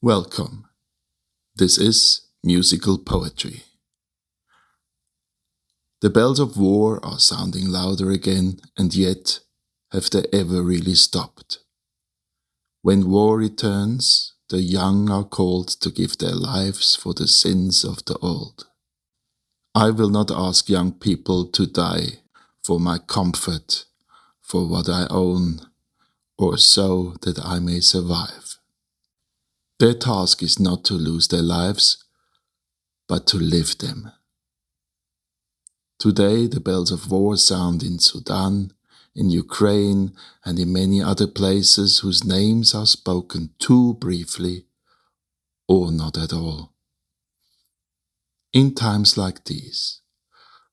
Welcome. This is musical poetry. The bells of war are sounding louder again, and yet, have they ever really stopped? When war returns, the young are called to give their lives for the sins of the old. I will not ask young people to die for my comfort, for what I own, or so that I may survive. Their task is not to lose their lives, but to live them. Today the bells of war sound in Sudan, in Ukraine, and in many other places whose names are spoken too briefly or not at all. In times like these,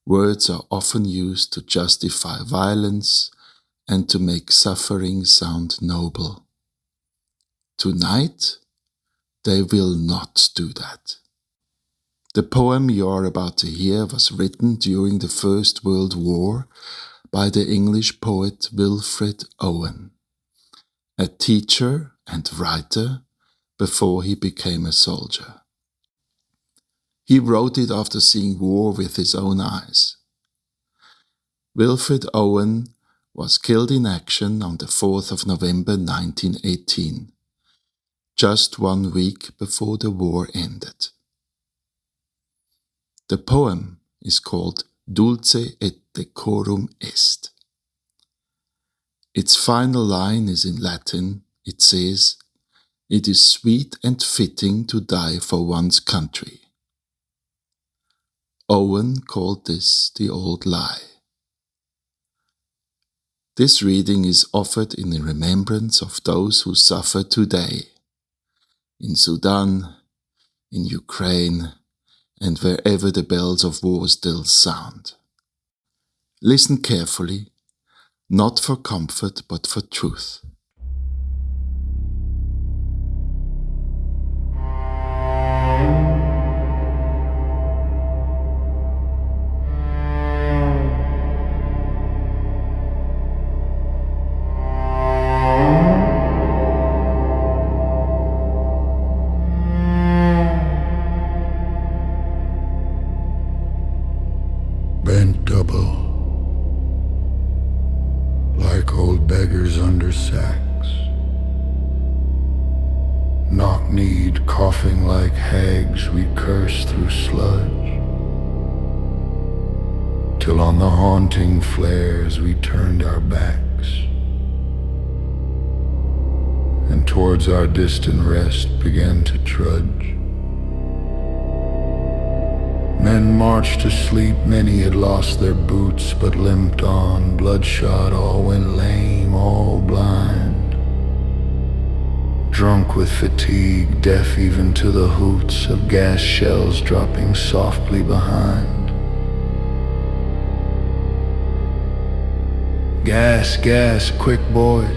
words are often used to justify violence and to make suffering sound noble. Tonight, they will not do that. The poem you are about to hear was written during the First World War by the English poet Wilfred Owen, a teacher and writer before he became a soldier. He wrote it after seeing war with his own eyes. Wilfred Owen was killed in action on the 4th of November 1918, just 1 week before the war ended. The poem is called Dulce et Decorum Est. Its final line is in Latin. It says, "It is sweet and fitting to die for one's country." Owen called this the old lie. This reading is offered in remembrance of those who suffer today, in Sudan, in Ukraine, and wherever the bells of war still sound. Listen carefully, not for comfort but for truth. Bent double, like old beggars under sacks, knock-kneed, coughing like hags, we curse through sludge, till on the haunting flares we turned our backs, and towards our distant rest began to trudge. Men marched to sleep, many had lost their boots, but limped on, bloodshot, all went lame, all blind. Drunk with fatigue, deaf even to the hoots of gas shells dropping softly behind. Gas, gas, quick boys.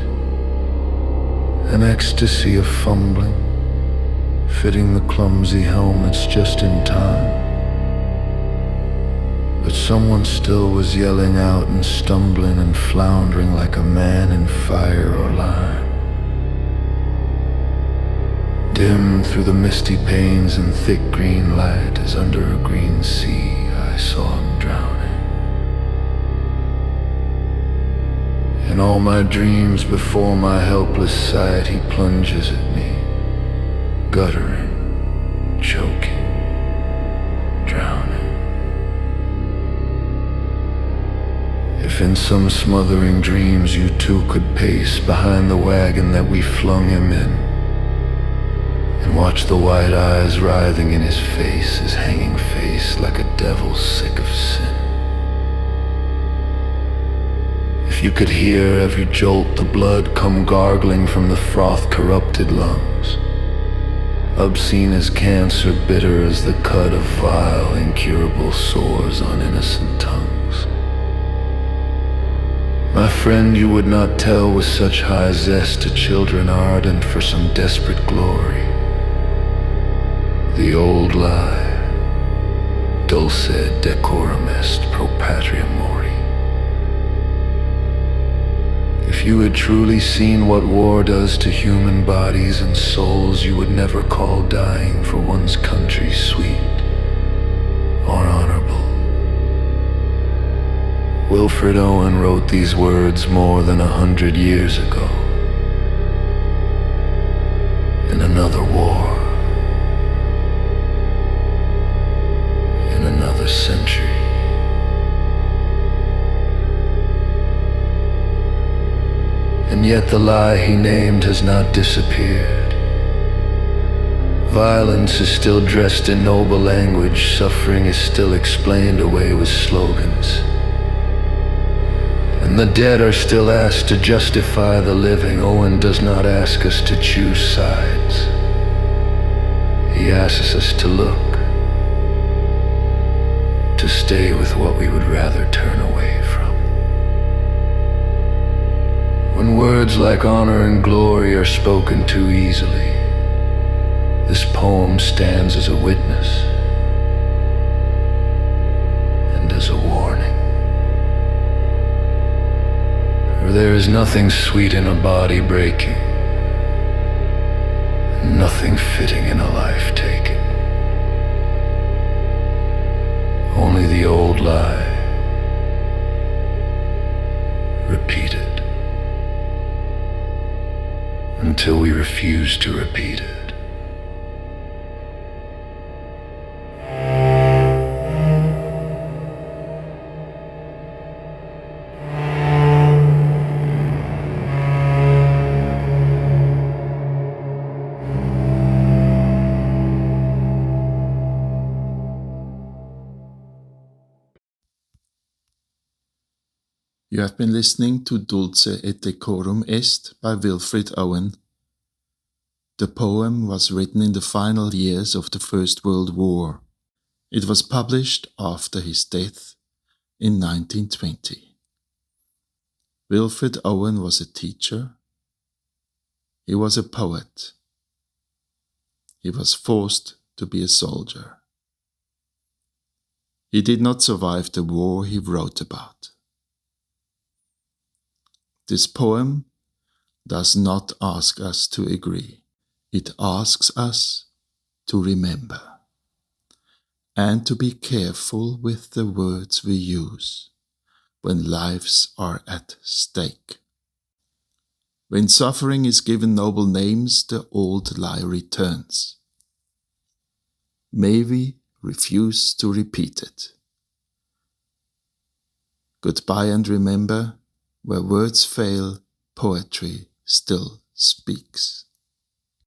An ecstasy of fumbling, fitting the clumsy helmets just in time. But someone still was yelling out and stumbling and floundering like a man in fire or lime. Dim through the misty panes and thick green light, as under a green sea I saw him drowning. In all my dreams before my helpless sight he plunges at me, guttering, choking, drowning. If in some smothering dreams you too could pace behind the wagon that we flung him in, and watch the white eyes writhing in his face, his hanging face like a devil sick of sin. If you could hear every jolt the blood come gargling from the froth-corrupted lungs, obscene as cancer, bitter as the cut of vile, incurable sores on innocent tongues. My friend, you would not tell with such high zest to children ardent for some desperate glory. The old lie, Dulce et Decorum Est pro patria mori. If If you had truly seen what war does to human bodies and souls, you would never call dying for one's country sweet or honorable. Wilfred Owen wrote these words more than 100 years ago. In another war, in another century. And yet the lie he named has not disappeared. Violence is still dressed in noble language, suffering is still explained away with slogans. And the dead are still asked to justify the living. Owen does not ask us to choose sides. He asks us to look, to stay with what we would rather turn away from. When words like honor and glory are spoken too easily, this poem stands as a witness and as a warning. For there is nothing sweet in a body breaking, and nothing fitting in a life taken. Only the old lie, repeated, until we refuse to repeat it. You have been listening to Dulce et Decorum Est by Wilfred Owen. The poem was written in the final years of the First World War. It was published after his death in 1920. Wilfred Owen was a teacher. He was a poet. He was forced to be a soldier. He did not survive the war he wrote about. This poem does not ask us to agree. It asks us to remember and to be careful with the words we use when lives are at stake. When suffering is given noble names, the old lie returns. May we refuse to repeat it. Goodbye, and remember, where words fail, poetry still speaks.